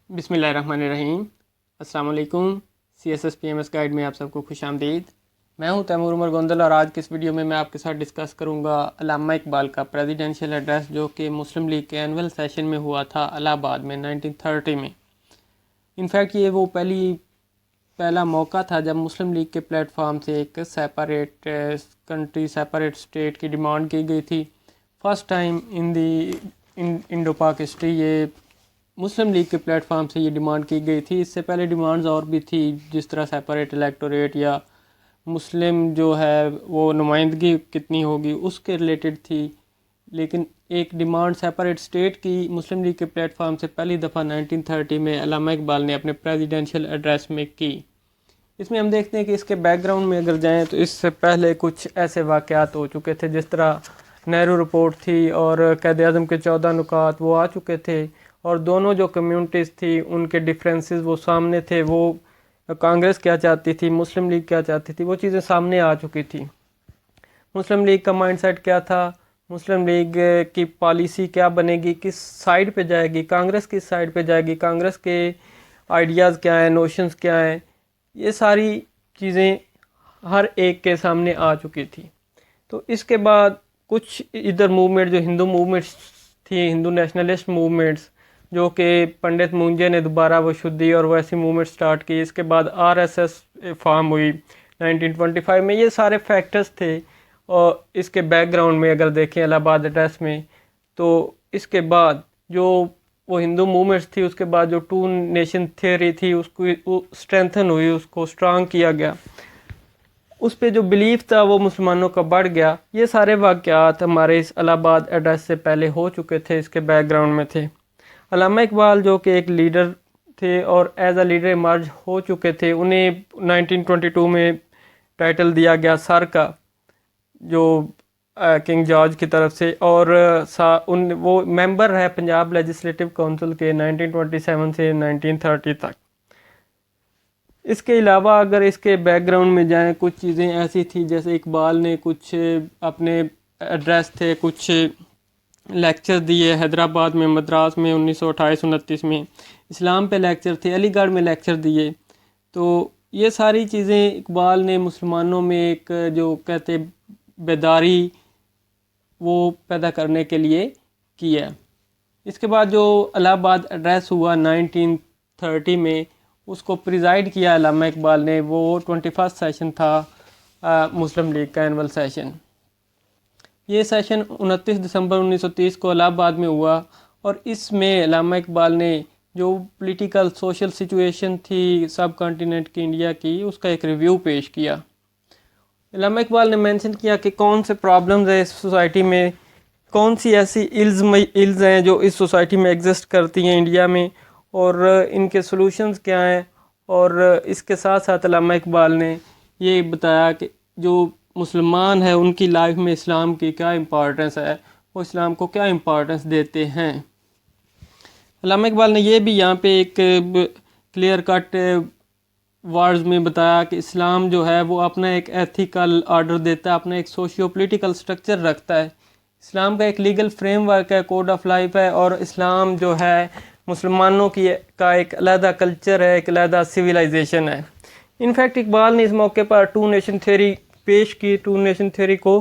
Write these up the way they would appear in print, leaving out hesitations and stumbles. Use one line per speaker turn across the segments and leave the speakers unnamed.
بسم اللہ الرحمن الرحیم۔ السلام علیکم۔ CSS PMS گائیڈ میں آپ سب کو خوش آمدید۔ میں ہوں تیمور عمر گوندل اور آج کے اس ویڈیو میں آپ کے ساتھ ڈسکس کروں گا علامہ اقبال کا پریزیڈنشیل ایڈریس جو کہ مسلم لیگ کے اینول سیشن میں ہوا تھا الہ آباد میں 1930 میں۔ انفیکٹ یہ وہ پہلا موقع تھا جب مسلم لیگ کے پلیٹ فارم سے ایک سیپریٹ کنٹری سیپریٹ اسٹیٹ کی ڈیمانڈ کی گئی تھی۔ فرسٹ ٹائم انڈو پاک ہسٹری یہ مسلم لیگ کے پلیٹ فارم سے یہ ڈیمانڈ کی گئی تھی۔ اس سے پہلے ڈیمانڈز اور بھی تھی، جس طرح سیپریٹ الیکٹوریٹ یا مسلم جو ہے وہ نمائندگی کتنی ہوگی اس کے ریلیٹڈ تھی، لیکن ایک ڈیمانڈ سیپریٹ اسٹیٹ کی مسلم لیگ کے پلیٹ فارم سے پہلی دفعہ 1930 میں علامہ اقبال نے اپنے پریزیڈنشیل ایڈریس میں کی۔ اس میں ہم دیکھتے ہیں کہ اس کے بیک گراؤنڈ میں اگر جائیں تو اس سے پہلے کچھ ایسے واقعات ہو چکے تھے، جس طرح نہرو رپورٹ تھی اور قائد اعظم کے 14 نکات وہ آ چکے تھے، اور دونوں جو کمیونٹیز تھی ان کے ڈفرینسز وہ سامنے تھے۔ وہ کانگریس کیا چاہتی تھی، مسلم لیگ کیا چاہتی تھی، وہ چیزیں سامنے آ چکی تھی۔ مسلم لیگ کا مائنڈ سیٹ کیا تھا، مسلم لیگ کی پالیسی کیا بنے گی، کس سائڈ پہ جائے گی، کانگریس کس سائڈ پہ جائے گی، کانگریس کے آئیڈیاز کیا ہیں، نوشنز کیا ہیں، یہ ساری چیزیں ہر ایک کے سامنے آ چکی تھی۔ تو اس کے بعد کچھ ادھر موومنٹ جو ہندو موومنٹس تھی، ہندو نیشنلسٹ موومنٹس، جو کہ پنڈت مونجے نے دوبارہ وہ شدی اور ویسی موومنٹ سٹارٹ کی۔ اس کے بعد RSS فارم ہوئی 1925 میں۔ یہ سارے فیکٹرز تھے، اور اس کے بیک گراؤنڈ میں اگر دیکھیں الہ آباد ایڈریس میں، تو اس کے بعد جو وہ ہندو موومنٹس تھی، اس کے بعد جو ٹو نیشن تھیوری تھی اس کو اسٹرینتھن ہوئی، اس کو اسٹرانگ کیا گیا، اس پہ جو بلیف تھا وہ مسلمانوں کا بڑھ گیا۔ یہ سارے واقعات ہمارے اس الہ آباد ایڈریس سے پہلے ہو چکے تھے، اس کے بیک گراؤنڈ میں تھے۔ علامہ اقبال جو کہ ایک لیڈر تھے اور ایز اے لیڈر ایمرج ہو چکے تھے، انہیں 1922 میں ٹائٹل دیا گیا سر کا، جو کنگ جارج کی طرف سے، اور وہ ممبر ہے پنجاب لیجسلیٹو کونسل کے 1927 سے 1930 تک۔ اس کے علاوہ اگر اس کے بیک گراؤنڈ میں جائیں، کچھ چیزیں ایسی تھیں جیسے اقبال نے کچھ اپنے ایڈریس تھے، کچھ لیکچر دیے حیدرآباد میں، مدراس میں 1928-29 میں، اسلام پہ لیکچر تھے، علی گڑھ میں لیکچر دیے۔ تو یہ ساری چیزیں اقبال نے مسلمانوں میں ایک جو کہتے بیداری وہ پیدا کرنے کے لیے کیا۔ اس کے بعد جو الہ آباد ایڈریس ہوا 1930 میں، اس کو پریزائڈ کیا علامہ اقبال نے۔ وہ 21 سیشن تھا مسلم لیگ کا اینول سیشن۔ یہ سیشن 29 دسمبر 1930 کو الہ آباد میں ہوا، اور اس میں علامہ اقبال نے جو پولیٹیکل سوشل سچویشن تھی سب کانٹیننٹ کی، انڈیا کی، اس کا ایک ریویو پیش کیا۔ علامہ اقبال نے مینشن کیا کہ کون سے پرابلمز ہیں اس سوسائٹی میں، کون سی ایسی ایلز ہیں جو اس سوسائٹی میں ایگزسٹ کرتی ہیں انڈیا میں، اور ان کے سلوشنز کیا ہیں۔ اور اس کے ساتھ ساتھ علامہ اقبال نے یہ بتایا کہ جو مسلمان ہیں ان کی لائف میں اسلام کی کیا امپورٹنس ہے، وہ اسلام کو کیا امپورٹنس دیتے ہیں۔ علامہ اقبال نے یہ بھی یہاں پہ ایک کلیئر کٹ ورڈز میں بتایا کہ اسلام جو ہے وہ اپنا ایک ایتھیکل آرڈر دیتا ہے، اپنا ایک سوشیو پولیٹیکل سٹرکچر رکھتا ہے۔ اسلام کا ایک لیگل فریم ورک ہے، کوڈ آف لائف ہے، اور اسلام جو ہے مسلمانوں کا ایک علیحدہ کلچر ہے، ایک علیحدہ سویلائزیشن ہے۔ انفیکٹ اقبال نے اس موقع پر ٹو نیشن تھیوری پیش کی، ٹو نیشن تھیوری کو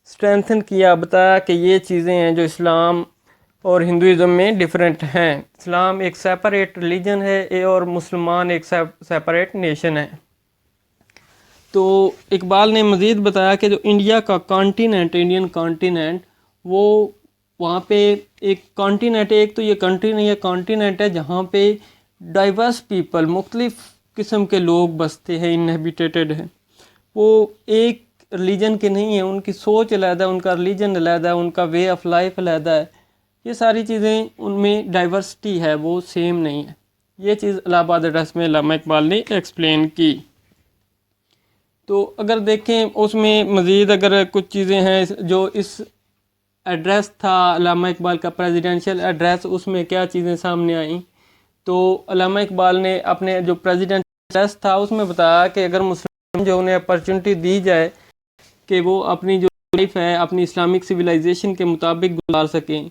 اسٹرینتھن کیا، بتایا کہ یہ چیزیں ہیں جو اسلام اور ہندوازم میں ڈیفرنٹ ہیں۔ اسلام ایک سیپریٹ ریلیجن ہے اور مسلمان ایک سیپریٹ نیشن ہے۔ تو اقبال نے مزید بتایا کہ جو انڈیا کا کانٹیننٹ، انڈین کانٹیننٹ، وہ وہاں پہ ایک کانٹیننٹ، ایک تو یہ کنٹری نہیں ہے، کانٹیننٹ ہے جہاں پہ ڈائیورس پیپل، مختلف قسم کے لوگ بستے ہیں، انہیبیٹیڈ ہیں۔ وہ ایک ریلیجن کے نہیں ہیں، ان کی سوچ علیحدہ ہے، ان کا ریلیجن علیحدہ ہے، ان کا وے آف لائف علیحدہ ہے۔ یہ ساری چیزیں ان میں ڈائیورسٹی ہے، وہ سیم نہیں ہے۔ یہ چیز الہ آباد ایڈریس میں علامہ اقبال نے ایکسپلین کی۔ تو اگر دیکھیں اس میں مزید اگر کچھ چیزیں ہیں جو اس ایڈریس تھا علامہ اقبال کا پریزیڈنشیل ایڈریس، اس میں کیا چیزیں سامنے آئیں، تو علامہ اقبال نے اپنے جو پریزیڈنشیل ایڈریس تھا اس میں بتایا کہ اگر مسلم جو انہیں اپرچونٹی دی جائے کہ وہ اپنی جو لائف ہے اپنی اسلامک سویلائزیشن کے مطابق گزار سکیں،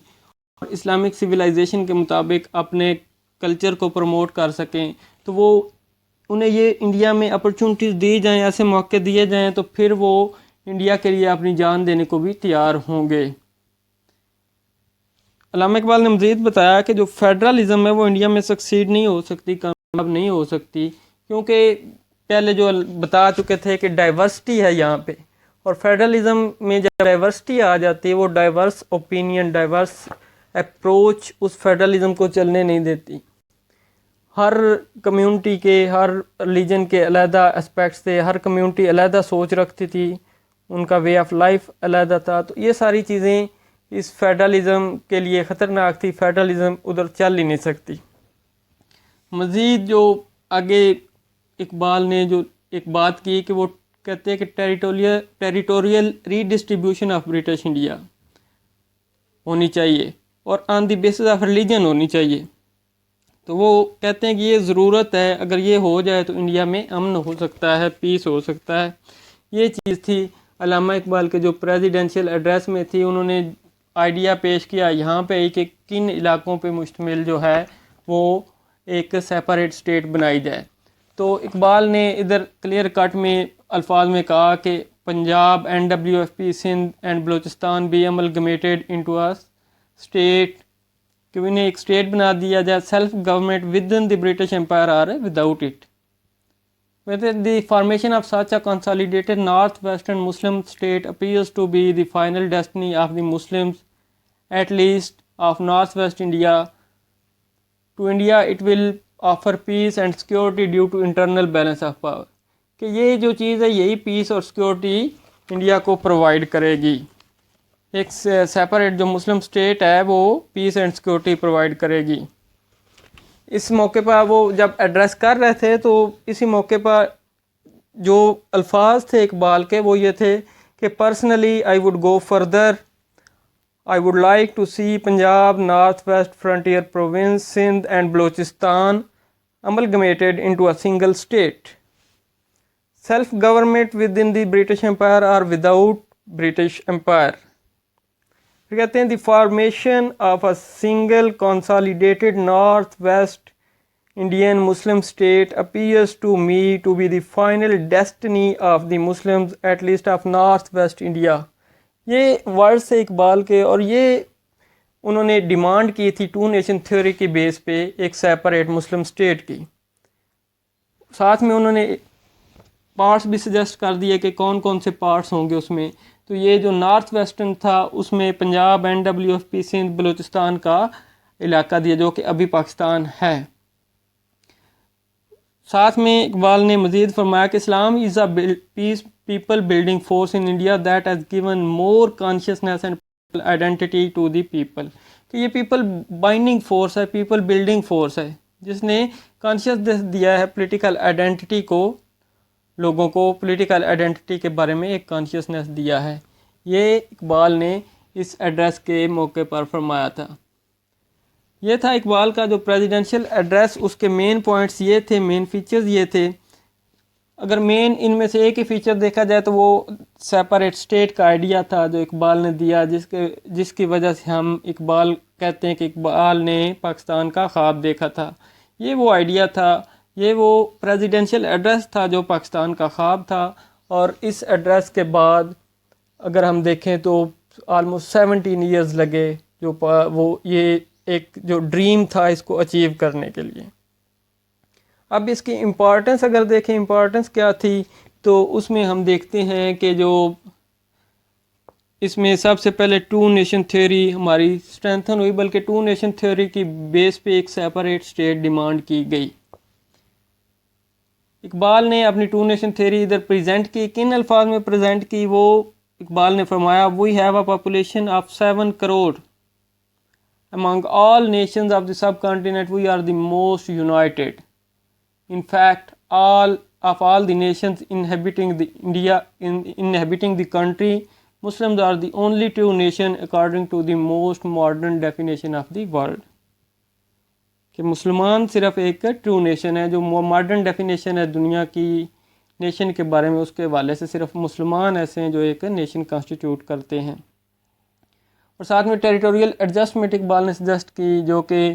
اور اسلامک سویلائزیشن کے مطابق اپنے کلچر کو پروموٹ کر سکیں، تو وہ انہیں یہ انڈیا میں اپرچونٹیز دی جائیں، ایسے موقع دیے جائیں، تو پھر وہ انڈیا کے لیے اپنی جان دینے کو بھی تیار ہوں گے۔ علامہ اقبال نے مزید بتایا کہ جو فیڈرلزم ہے وہ انڈیا میں سکسیڈ نہیں ہو سکتی، کامیاب نہیں ہو سکتی، کیونکہ پہلے جو بتا چکے تھے کہ ڈائیورسٹی ہے یہاں پہ، اور فیڈرلزم میں جب ڈائیورسٹی آ جاتی ہے، وہ ڈائیورس اوپینین، ڈائیورس اپروچ اس فیڈرلزم کو چلنے نہیں دیتی۔ ہر کمیونٹی کے، ہر ریلیجن کے علیحدہ اسپیکٹس تھے، ہر کمیونٹی علیحدہ سوچ رکھتی تھی، ان کا وے آف لائف علیحدہ تھا، تو یہ ساری چیزیں اس فیڈرلزم کے لیے خطرناک تھی، فیڈرلزم ادھر چل ہی نہیں سکتی۔ مزید جو آگے اقبال نے جو ایک بات کی کہ وہ کہتے ہیں کہ territorial redistribution of British India ہونی چاہیے اور on the basis of religion ہونی چاہیے، تو وہ کہتے ہیں کہ یہ ضرورت ہے، اگر یہ ہو جائے تو انڈیا میں امن ہو سکتا ہے، پیس ہو سکتا ہے۔ یہ چیز تھی علامہ اقبال کے جو پریزیڈنشیل ایڈریس میں تھی، انہوں نے آئیڈیا پیش کیا یہاں پہ کہ کن علاقوں پہ مشتمل جو ہے وہ ایک سیپریٹ اسٹیٹ بنائی جائے۔ تو اقبال نے ادھر کلیئر کٹ میں الفاظ میں کہا کہ Punjab, NWFP، Sindh and Balochistan be amalgamated into a state, کہ انہیں ایک اسٹیٹ بنا دیا جائے، self government with in the British empire اور without it. The formation of such a consolidated northwestern Muslim state appears to be the final destiny of the Muslims, at least of northwest India. To India it will offer peace and security due to internal balance of power. کہ یہ جو چیز ہے یہی پیس اور security India کو provide کرے گی، ایک سیپریٹ جو مسلم اسٹیٹ ہے وہ پیس اینڈ سیکورٹی پرووائڈ کرے گی۔ اس موقع پر وہ جب ایڈریس کر رہے تھے تو اسی موقع پر جو الفاظ تھے اقبال کے وہ یہ تھے کہ personally I would go further, I would like to see Punjab, North West Frontier Province, Sindh and Balochistan amalgamated into a single state, self-government within the British Empire or without British Empire. پھر کہتے ہیں the formation of a single consolidated north-west Indian Muslim state appears to me to be the final destiny of the Muslims, at least of north-west India. یہ word سے اقبال کے، اور یہ انہوں نے ڈیمانڈ کی تھی ٹو نیشن تھیوری کی بیس پہ ایک سیپریٹ مسلم اسٹیٹ کی۔ ساتھ میں انہوں نے پارٹس بھی سجیسٹ کر دیے کہ کون کون سے پارٹس ہوں گے اس میں، تو یہ جو نارتھ ویسٹرن تھا اس میں پنجاب، NWFP، سندھ، بلوچستان کا علاقہ دیا جو کہ ابھی پاکستان ہے۔ ساتھ میں اقبال نے مزید فرمایا کہ Islam is a people building force in India that has given more consciousness and identity to the people, کہ یہ پیپل بائنڈنگ فورس ہے، پیپل بلڈنگ فورس ہے، جس نے کانشیسنیس دیا ہے پولیٹیکل آئیڈینٹی کو، لوگوں کو پولیٹیکل آئیڈینٹی کے بارے میں ایک کانشیسنیس دیا ہے۔ یہ اقبال نے اس ایڈریس کے موقع پر فرمایا تھا۔ یہ تھا اقبال کا جو پریزیڈنشیل ایڈریس، اس کے مین پوائنٹس یہ تھے، مین فیچرز یہ تھے۔ اگر مین ان میں سے ایک ہی فیچر دیکھا جائے تو وہ سیپریٹ اسٹیٹ کا آئیڈیا تھا جو اقبال نے دیا، جس کی وجہ سے ہم اقبال کہتے ہیں کہ اقبال نے پاکستان کا خواب دیکھا تھا۔ یہ وہ آئیڈیا تھا، یہ وہ پریزیڈنشیل ایڈریس تھا جو پاکستان کا خواب تھا، اور اس ایڈریس کے بعد اگر ہم دیکھیں تو آلموسٹ 17 ایئرز لگے جو وہ یہ ایک جو ڈریم تھا اس کو اچیو کرنے کے لیے۔ اب اس کی امپورٹنس اگر دیکھیں، امپورٹنس کیا تھی، تو اس میں ہم دیکھتے ہیں کہ جو اس میں سب سے پہلے ٹو نیشن تھیوری ہماری اسٹرینتھن ہوئی، بلکہ ٹو نیشن تھیوری کی بیس پہ ایک سیپریٹ اسٹیٹ ڈیمانڈ کی گئی۔ اقبال نے اپنی ٹو نیشن تھیوری ادھر پریزنٹ کی، کن الفاظ میں پریزنٹ کی، وہ اقبال نے فرمایا we have a population of 7 crore among all nations of the subcontinent we are the most united. In fact, all the nations inhabiting the country, Muslims are the only true nation according to the most modern definition of the word. کہ مسلمان صرف ایک true nation ہے، جو modern definition ہے دنیا کی nation کے بارے میں، اس کے حوالے سے صرف مسلمان ایسے ہیں جو ایک نیشن کانسٹیٹیوٹ کرتے ہیں۔ اور ساتھ میں ٹیریٹوریل ایڈجسٹمنٹ اقبال نے سجیسٹ کی، جو کہ